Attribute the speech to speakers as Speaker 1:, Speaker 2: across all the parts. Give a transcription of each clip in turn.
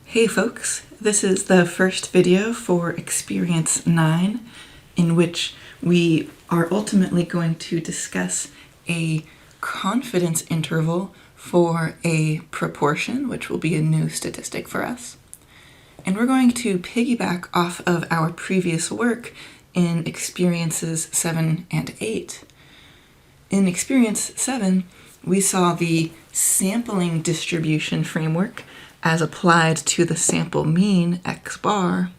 Speaker 1: Hey folks, this is the first video for Experience 9 in which we are ultimately going to discuss a confidence interval for a proportion, which will be a new statistic for us. And we're going to piggyback off of our previous work in Experiences 7 and 8. In Experience 7, we saw the sampling distribution framework as applied to the sample mean, x bar,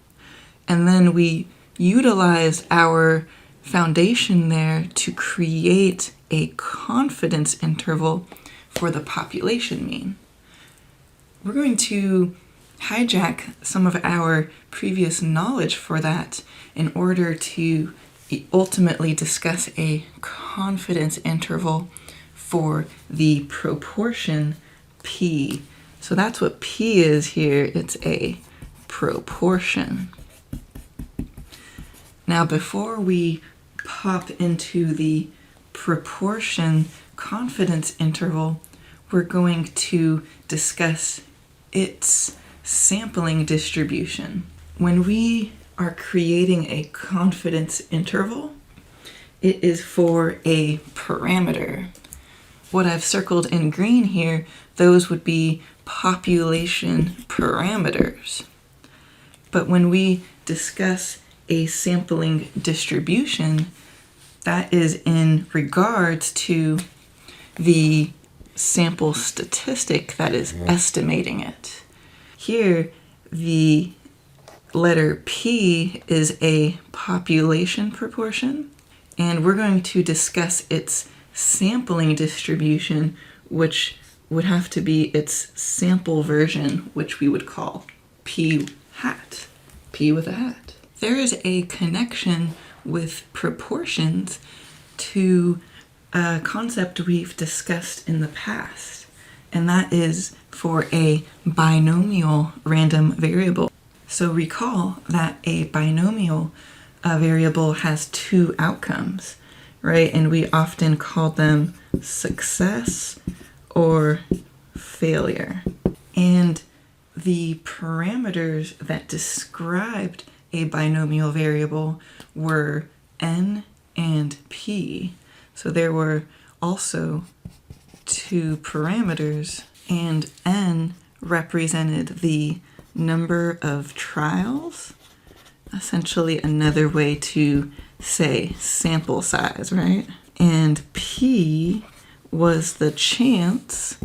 Speaker 1: and then we utilized our foundation there to create a confidence interval for the population mean. We're going to hijack some of our previous knowledge for that in order to ultimately discuss a confidence interval for the proportion p. So that's what p is here. It's a proportion. Now, before we pop into the proportion confidence interval, we're going to discuss its sampling distribution. When we are creating a confidence interval, it is for a parameter. What I've circled in green here, those would be population parameters. But when we discuss a sampling distribution, that is in regards to the sample statistic that is estimating it. Here, the letter P is a population proportion, and we're going to discuss its sampling distribution, which would have to be its sample version, which we would call P hat, P with a hat. There is a connection with proportions to a concept we've discussed in the past, and that is for a binomial random variable. So recall that a binomial variable has two outcomes, right? And we often call them success or failure. And the parameters that described a binomial variable were n and p. So there were also two parameters, and n represented the number of trials, essentially another way to say sample size, right? And p was the chance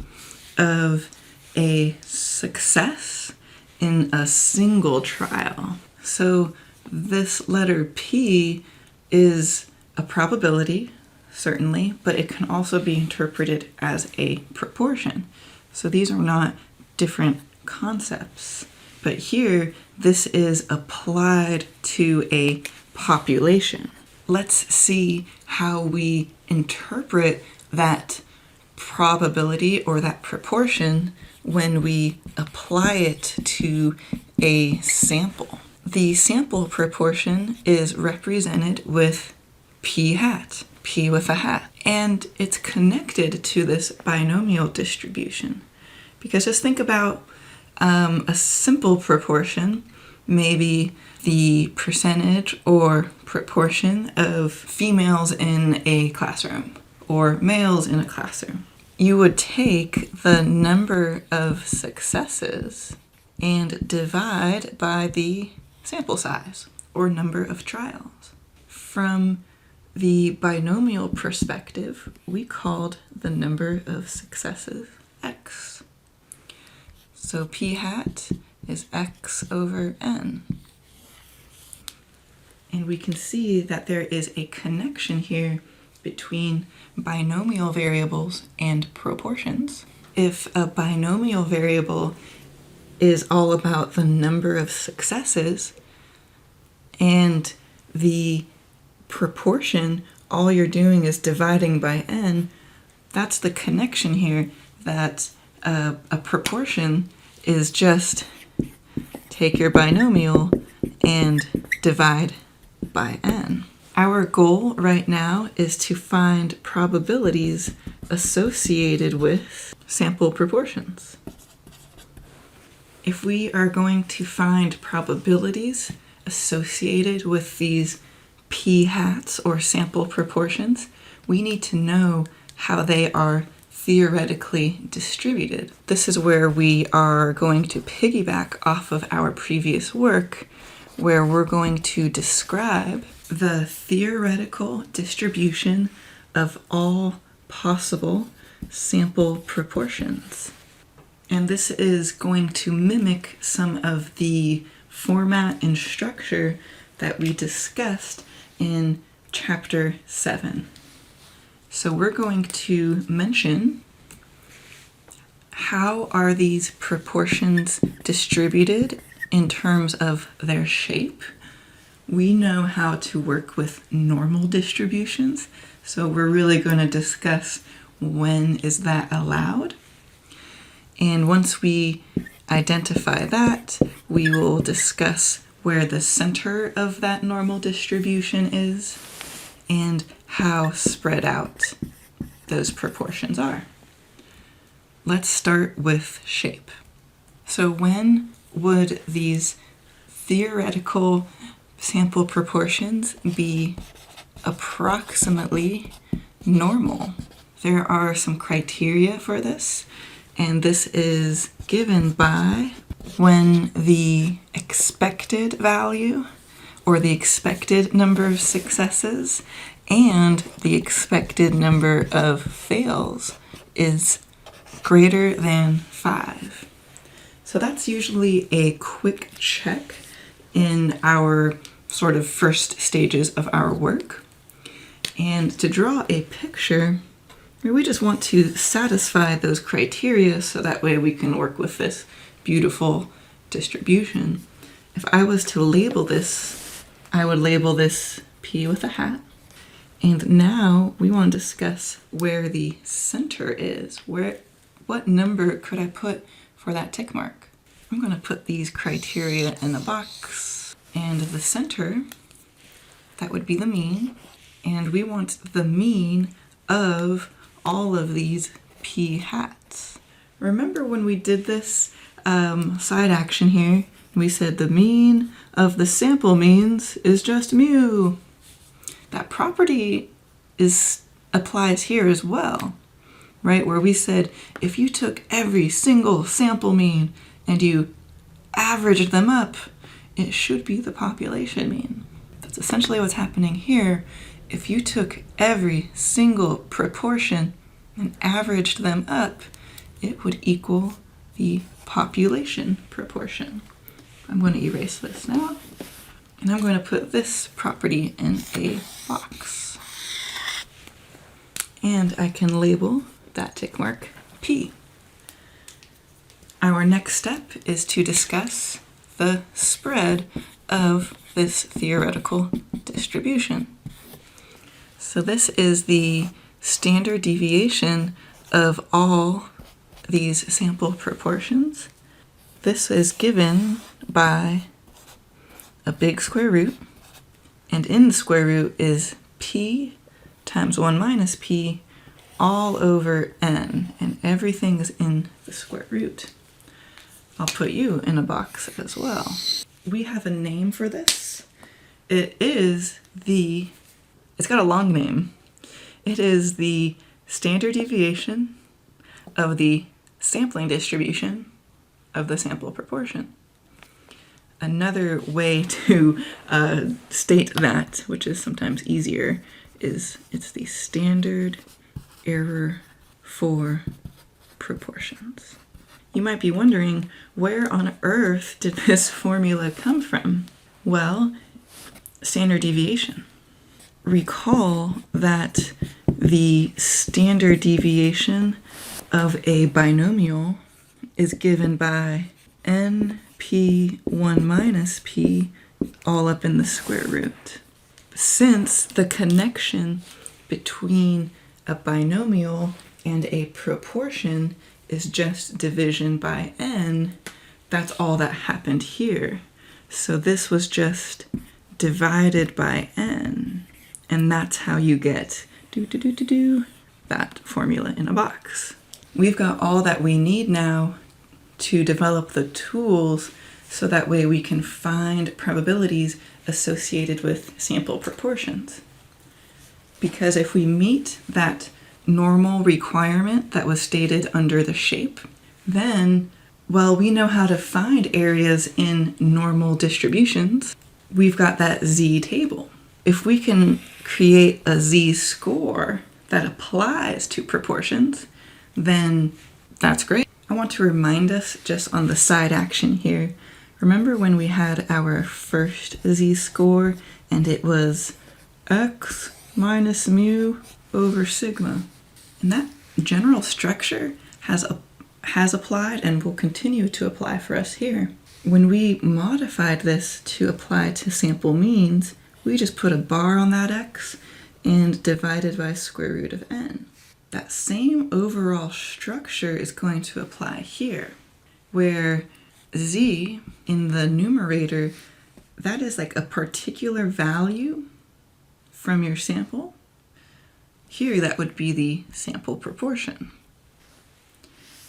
Speaker 1: of a success in a single trial. So this letter P is a probability, certainly, but it can also be interpreted as a proportion. So these are not different concepts. But here, this is applied to a population. Let's see how we interpret that probability or that proportion when we apply it to a sample. The sample proportion is represented with p hat, p with a hat, and it's connected to this binomial distribution. Because just think about a simple proportion, maybe the percentage or proportion of females in a classroom or males in a classroom. You would take the number of successes and divide by the sample size or number of trials. From the binomial perspective, we called the number of successes x. So p hat is x over n. And we can see that there is a connection here between binomial variables and proportions. If a binomial variable is all about the number of successes and the proportion, all you're doing is dividing by n, that's the connection here, that a proportion is just take your binomial and divide by n. Our goal right now is to find probabilities associated with sample proportions. if we are going to find probabilities associated with these p-hats or sample proportions, we need to know how they are theoretically distributed. This is where we are going to piggyback off of our previous work, where we're going to describe the theoretical distribution of all possible sample proportions. And this is going to mimic some of the format and structure that we discussed in Chapter 7. So we're going to mention how are these proportions distributed in terms of their shape. We know how to work with normal distributions, so we're really going to discuss when is that allowed. And once we identify that, we will discuss where the center of that normal distribution is and how spread out those proportions are. Let's start with shape. So when would these theoretical sample proportions be approximately normal? There are some criteria for this, and this is given by when the expected value or the expected number of successes and the expected number of fails is greater than 5. So that's usually a quick check in our sort of first stages of our work. And to draw a picture, we just want to satisfy those criteria so that way we can work with this beautiful distribution. If I was to label this, I would label this P with a hat. And now we want to discuss where the center is. What number could I put for that tick mark? I'm going to put these criteria in a box. And the center, that would be the mean. And we want the mean of all of these P hats. Remember when we did this side action here, we said the mean of the sample means is just mu. That property applies here as well, right? Where we said if you took every single sample mean and you averaged them up, it should be the population mean. That's essentially what's happening here. If you took every single proportion and averaged them up, it would equal the population proportion. I'm going to erase this now, and I'm going to put this property in a box. And I can label that tick mark P. Our next step is to discuss the spread of this theoretical distribution. So this is the standard deviation of all these sample proportions. This is given by a big square root, and in the square root is P times 1 minus P all over n, and everything is in the square root. I'll put you in a box as well. We have a name for this. It's got a long name. It is the standard deviation of the sampling distribution of the sample proportion. Another way to state that, which is sometimes easier, is it's the standard error for proportions. You might be wondering, where on earth did this formula come from? Well, standard deviation. Recall that the standard deviation of a binomial is given by np1 minus p all up in the square root. Since the connection between a binomial and a proportion is just division by n, that's all that happened here. So this was just divided by n, and that's how you get that formula in a box. We've got all that we need now to develop the tools so that way we can find probabilities associated with sample proportions. Because if we meet that normal requirement that was stated under the shape, then, well, we know how to find areas in normal distributions. We've got that z-table. If we can create a z-score that applies to proportions, then that's great. I want to remind us just on the side action here, remember when we had our first z-score and it was x minus mu over sigma? And that general structure has applied and will continue to apply for us here. When we modified this to apply to sample means, we just put a bar on that x and divided by square root of n. That same overall structure is going to apply here, where z in the numerator, that is like a particular value from your sample. Here that would be the sample proportion.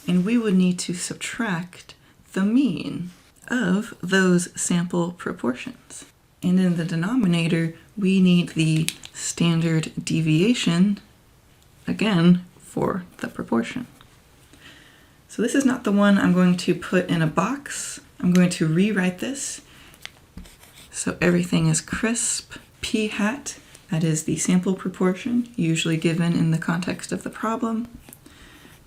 Speaker 1: And we would need to subtract the mean of those sample proportions. And in the denominator, we need the standard deviation, again, for the proportion. So this is not the one I'm going to put in a box. I'm going to rewrite this so everything is crisp. P hat, that is the sample proportion, usually given in the context of the problem.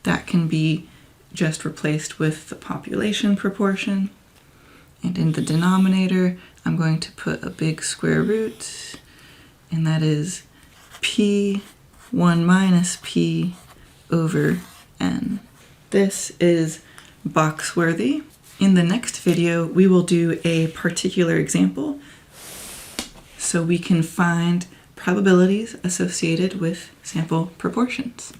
Speaker 1: That can be just replaced with the population proportion. And in the denominator, I'm going to put a big square root, and that is p 1 minus p over n. This is box worthy. In the next video, we will do a particular example so we can find probabilities associated with sample proportions.